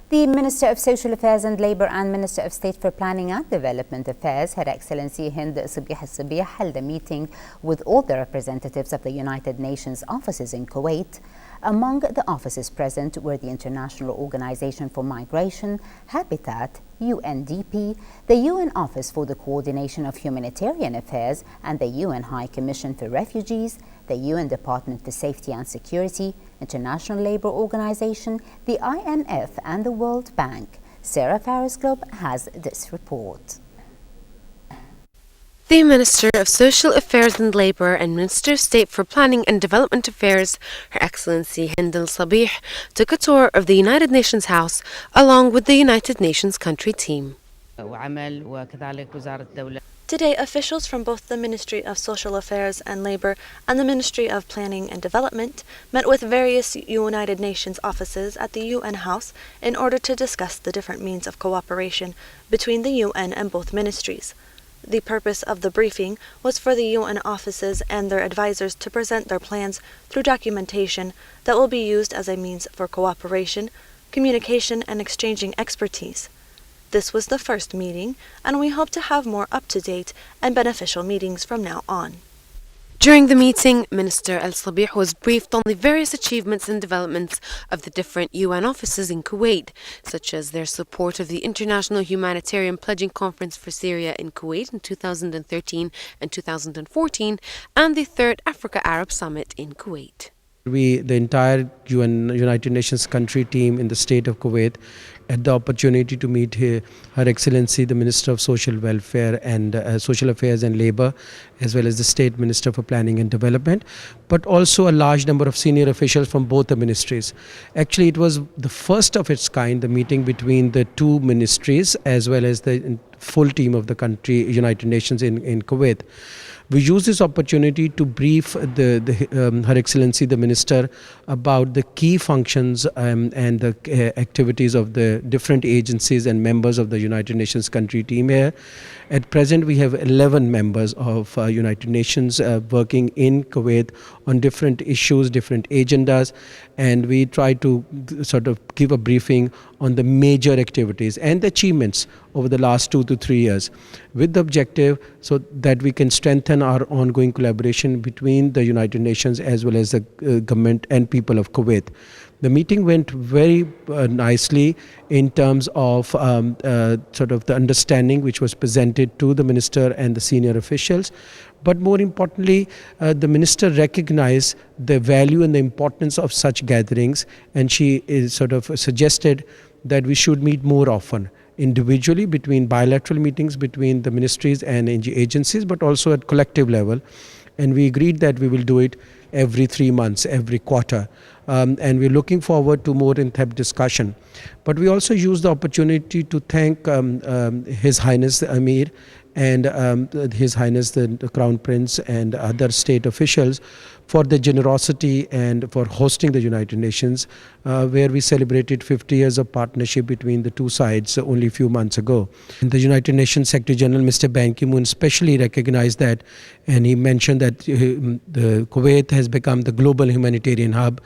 The Minister of Social Affairs and Labour and Minister of State for Planning and Development Affairs, Her Excellency Hind Al-Sabeeh, held a meeting with all the representatives of the United Nations offices in Kuwait. Among the offices present were the International Organization for Migration, Habitat, UNDP, the UN Office for the Coordination of Humanitarian Affairs and the UN High Commission for Refugees, the UN Department for Safety and Security, International Labour Organization, the IMF and the World Bank. Sarah Faris-Globe has this report. The Minister of Social Affairs and Labour and Minister of State for Planning and Development Affairs, Her Excellency Hind Al-Sabeeh, took a tour of the United Nations House along with the United Nations country team. Today, officials from both the Ministry of Social Affairs and Labour and the Ministry of Planning and Development met with various United Nations offices at the UN House in order to discuss the different means of cooperation between the UN and both ministries. The purpose of the briefing was for the UN offices and their advisors to present their plans through documentation that will be used as a means for cooperation, communication, and exchanging expertise. This was the first meeting, and we hope to have more up-to-date and beneficial meetings from now on. During the meeting, Minister Al-Sabeeh was briefed on the various achievements and developments of the different UN offices in Kuwait, such as their support of the International Humanitarian Pledging Conference for Syria in Kuwait in 2013 and 2014, and the Third Africa-Arab Summit in Kuwait. The entire United Nations country team in the state of Kuwait had the opportunity to meet Her Excellency the Minister of Social Welfare and Social Affairs and Labour, as well as the State Minister for Planning and Development, but also a large number of senior officials from both the ministries. Actually, it was the first of its kind, the meeting between the two ministries as well as the full team of the country, United Nations in Kuwait. We use this opportunity to brief Her Excellency the Minister about the key functions and the activities of the different agencies and members of the United Nations country team here. At present, we have 11 members of United Nations working in Kuwait on different issues, different agendas, and we try to sort of give a briefing on the major activities and the achievements over the last 2 to 3 years, with the objective so that we can strengthen our ongoing collaboration between the United Nations as well as the government and people of Kuwait. The meeting went very nicely in terms of sort of the understanding which was presented to the minister and the senior officials. But more importantly, the minister recognized the value and the importance of such gatherings, and she sort of suggested that we should meet more often, individually between bilateral meetings between the ministries and agencies, but also at collective level. And we agreed that we will do it every 3 months, every quarter. And we're looking forward to more in-depth discussion. But we also use the opportunity to thank His Highness the Emir and His Highness the Crown Prince and other state officials for their generosity and for hosting the United Nations, where we celebrated 50 years of partnership between the two sides only a few months ago. And the United Nations Secretary General, Mr. Ban Ki-moon, specially recognized that, and he mentioned that the Kuwait has become the global humanitarian hub,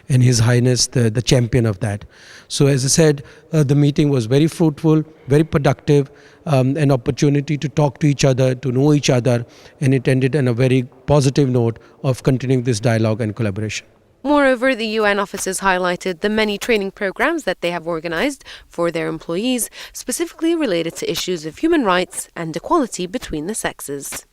and His Highness the champion of that. So as I said, the meeting was very fruitful, very productive, an opportunity to talk to each other, to know each other, and it ended on a very positive note of continuing this dialogue and collaboration. Moreover, the UN offices highlighted the many training programs that they have organized for their employees, specifically related to issues of human rights and equality between the sexes.